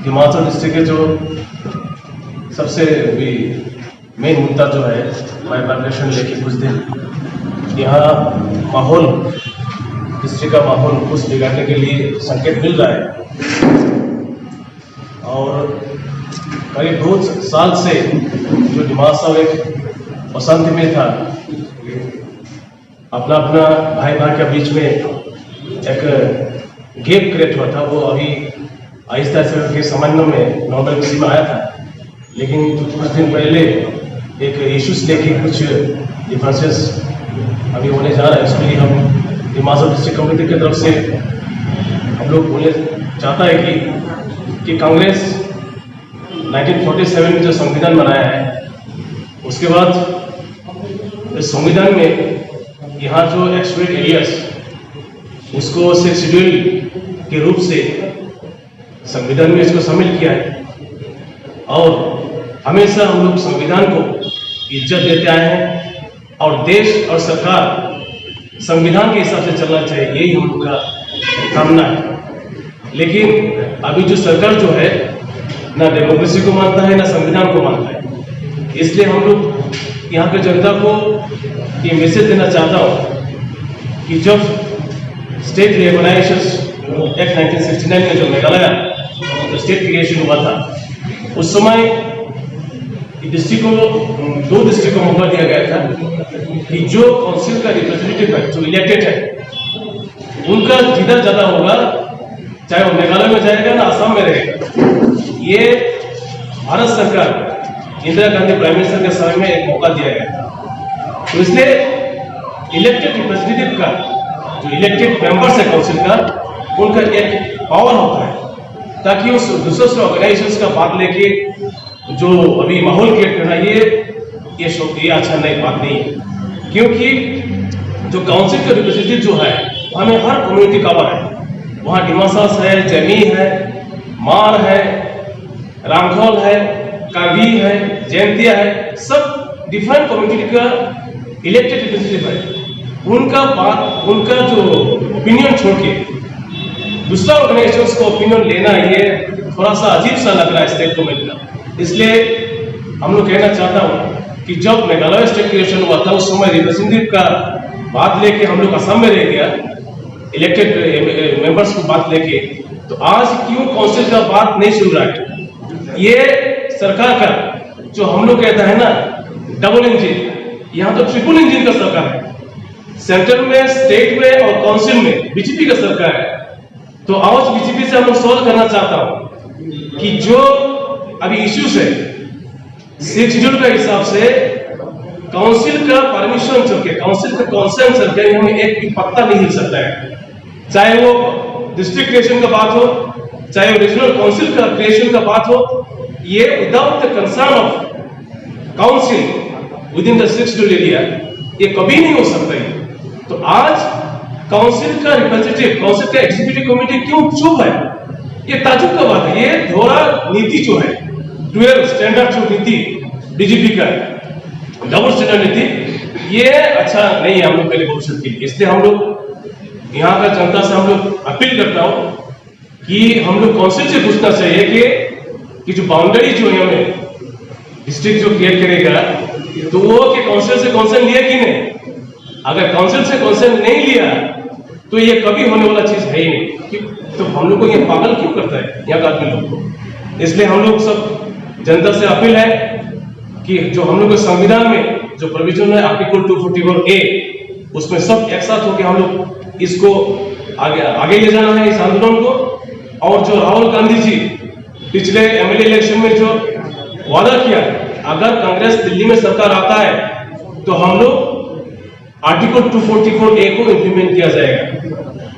Himachal district के जो सबसे भी मेन मुद्दा जो है माइग्रेशन लेके कुछ दिन यहाँ माहौल डिस्ट्रिक्ट का माहौल कुछ बिगाड़ने के लिए संकेत मिल रहा है। और करीब 2 साल से जो हिमाचल एक अशांति में था, अपना अपना भाई के बीच में एक गैप क्रिएट हुआ था, वो अभी आहिस्ता आहिस्ता के समन्वय में नॉर्मल में आया था। लेकिन कुछ दिन पहले एक इश्यूज लेके कुछ डिफरेंसेस अभी होने जा रहा है। उसके लिए हम हिमाचल डिस्ट्रिक्ट कमेटी की तरफ से हम लोग बोलने चाहता है कि कांग्रेस 1947 में जो संविधान बनाया है, उसके बाद इस संविधान में यहाँ जो एक्सक्लूडेड एरियाज उसको 6 शेड्यूल के रूप से संविधान में इसको शामिल किया है। और हमेशा हम लोग संविधान को इज्जत देते आए हैं और देश और सरकार संविधान के हिसाब से चलना चाहिए, यही हम लोग का कामना है। लेकिन अभी जो सरकार जो है ना डेमोक्रेसी को मानता है ना संविधान को मानता है। इसलिए हम लोग यहाँ के जनता को ये मैसेज देना चाहता हूँ कि जब स्टेट रिकॉग्नाइजेशन एक्ट 1969 में जो मेघालय जो स्टेट क्रिएशन हुआ था, उस समय डिस्ट्रिक्ट को 2 डिस्ट्रिक्ट को मौका दिया गया था कि जो काउंसिल का रिप्रेजेंटेटिव है, जो इलेक्टेड है, उनका जिधर ज्यादा होगा, चाहे वो मेघालय में जाएगा ना आसाम में रहेगा। ये भारत सरकार इंदिरा गांधी प्राइम मिनिस्टर के समय में एक मौका दिया गया था। तो इसलिए इलेक्टेड रिप्रेजेंटेटिव का जो इलेक्टेड मेंबर्स है काउंसिल का, उनका एक पावर होता है ताकि उस दूसरे ऑर्गेनाइजेशंस का बात लेके जो अभी माहौल क्रिएट करना ये अच्छा नहीं बात नहीं है। क्योंकि जो काउंसिल का रिप्रेजेंटेटिव जो है हमें हर कम्युनिटी कवर है। वहाँ डिमासास है, जमी है, मार है, रामखोल है, कागी है, जयंतिया है, सब डिफरेंट कम्युनिटी का इलेक्टेड रिप्रेजेंटेटिव है। उनका बात, उनका जो ओपिनियन छोड़ के दूसरा ऑर्गेनाइजेशंस को ओपिनियन लेना, ये थोड़ा सा अजीब सा लग रहा है स्टेट को मिलना। इसलिए हम लोग कहना चाहता हूँ कि जब मेघालय स्टेट क्रिएशन हुआ था, उस समय रिप्रेजेंटेटिव का बात लेके हम लोग असम में रह गया, इलेक्टेड मेंबर्स की बात लेके। तो आज क्यों काउंसिल का बात नहीं सुन रहा है? ये सरकार का जो हम लोग कहता है ना डबल इंजन, यहाँ तो ट्रिपल इंजन का सरकार है। सेंट्रल में, स्टेट में और काउंसिल में बीजेपी का सरकार है। तो आज बीजेपी से हम लोग सवाल करना चाहता हूँ कि जो अभी इश्यूज है 6 शेड्यूल का हिसाब से काउंसिल का परमिशन चलके, काउंसिल का कंसेंट चलके हमें एक भी पत्ता नहीं हिल सकता है। चाहे वो डिस्ट्रिक्ट क्रिएशन का बात हो, चाहे वो रीजनल काउंसिल का क्रिएशन का बात हो, ये without the concern of council with in the 6 schedule area ये कभी नहीं हो सकता है। तो आज काउंसिल का रिप्रेजेंटेटिव, काउंसिल का एग्जीक्यूटिव कमेटी क्यों चुप है? ये ताजुब का बात है। ये दोहरा नीति जो है, डुअल स्टैंडर्ड जो नीति बीजेपी का डबल स्टैंडर्ड नीति, ये अच्छा नहीं है हम लोग के लिए भविष्य के लिए। इसलिए हम लोग यहाँ का जनता से हम लोग अपील करता हूँ कि हम लोग काउंसिल से पूछना चाहिए कि जो बाउंड्री जो है हमें डिस्ट्रिक्ट जो क्रिएट करेगा, तो वो कि काउंसिल से काउंसिल लिया कि नहीं। अगर काउंसिल से काउंसिल नहीं लिया तो ये कभी होने वाला चीज है ही नहीं। तो हम लोग को ये पागल क्यों करता है यहाँ का आदमी लोग को? इसलिए हम लोग सब जनता से अपील है कि जो हम लोग के संविधान में जो प्रोविजन है आर्टिकल 244A, उसमें सब एक साथ होकर हम लोग इसको आगे ले जाना है इस आंदोलन को। और जो राहुल गांधी जी पिछले एमएलए इलेक्शन में जो वादा किया, अगर कांग्रेस दिल्ली में सरकार आता है तो हम लोग आर्टिकल 244A को इंप्लीमेंट किया जाएगा।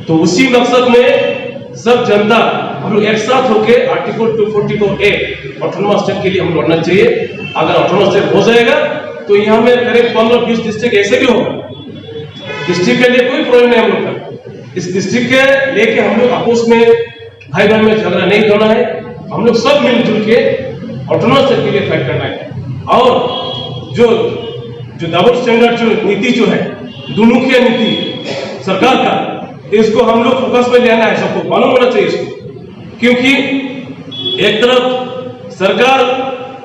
तो उसी मकसद में सब जनता हम लोग एक साथ होकर आर्टिकल 244A ऑटोनोमस स्टेट के लिए हम लड़ना चाहिए। अगर ऑटोनोमस स्टेट हो जाएगा तो यहाँ में करीब 15-20 डिस्ट्रिक्ट ऐसे भी होगा। डिस्ट्रिक्ट के लिए कोई प्रॉब्लम नहीं हम लोग का। इस डिस्ट्रिक्ट के लेके हम लोग आपस में भाई बहन में झगड़ा नहीं करना है। हम लोग सब मिलजुल के ऑटोनोमस स्टेट के लिए फाइट करना है। और जो डबल स्टैंडर्ड जो नीति जो है, दुमुखिया नीति सरकार का, इसको हम लोग फोकस में लेना है। सबको मालूम होना चाहिए इसको, क्योंकि एक तरफ सरकार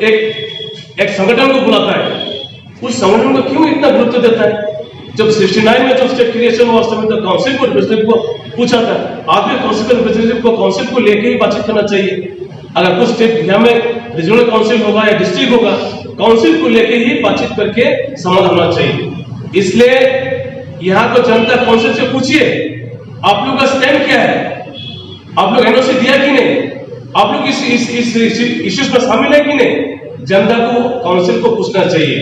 एक संगठन को बुलाता है, उस संगठन को क्यों इतना गुरुत्व देता है? जब 69 में जब स्टेट क्रिएशन हुआ, उस समय तो काउंसिल को रिप्रेजेंटेटिव को पूछा था, आखिर काउंसिल के रिप्रेजेंटेटिव को काउंसिल को लेके ही बातचीत करना चाहिए। अगर कुछ स्टेट यहाँ में रीजनल काउंसिल होगा या डिस्ट्रिक्ट होगा, काउंसिल को लेके ही बातचीत करके समाधान होना चाहिए। इसलिए यहाँ को जनता काउंसिल से पूछिए, आप लोग का स्टैंड क्या है, आप लोग एनओसी दिया कि नहीं, आप लोग इस इश्यूज में शामिल है कि नहीं, जनता को काउंसिल को पूछना चाहिए।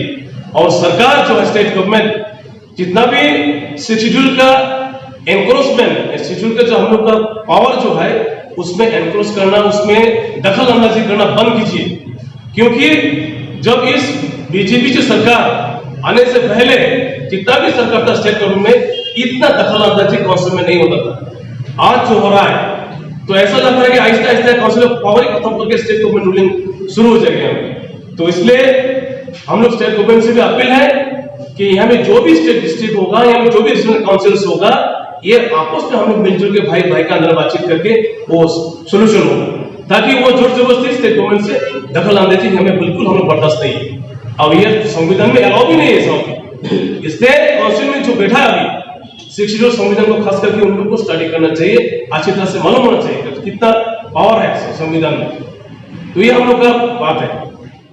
और सरकार जो है, स्टेट गवर्नमेंट जितना भी शेड्यूल का एनक्रोचमेंट, शेड्यूल का जो हम लोग का पावर जो है उसमें एनक्रोच करना, उसमें दखल अंदाजी करना बंद कीजिए। क्योंकि जब इस बीजेपी की सरकार आने से पहले जितना भी सरकार था स्टेट गवर्नमेंट में, इतना दखल अंदाजी काउंसिल में नहीं होता था। आज जो हो रहा है तो ऐसा लग रहा है कि Aahista Aahista council of power खत्म करके स्टेट गवर्नमेंट रूलिंग शुरू हो जाएगी। तो इसलिए हम लोग स्टेट गवर्नमेंट से भी अपील है कि यहाँ में जो भी स्टेट डिस्ट्रिक्ट होगा, यहाँ में जो भी रीजनल काउंसिल्स होगा, ये आपस में हम लोग मिलजुल के भाई भाई का अंदर बातचीत करके वो सोल्यूशन होगा, ताकि वो जोर जबरदस्ती स्टेट गवर्नमेंट से दखल अंदाजी हमें बिल्कुल हम लोग बर्दाश्त नहीं है। और ये संविधान में अलाउ भी नहीं है सब। इसलिए काउंसिल में जो बैठा है अभी, शिक्षित संविधान को खास करके उन लोग को स्टडी करना चाहिए, अच्छी तरह से मालूम होना चाहिए कितना पावर है संविधान में। तो ये हम लोग का बात है।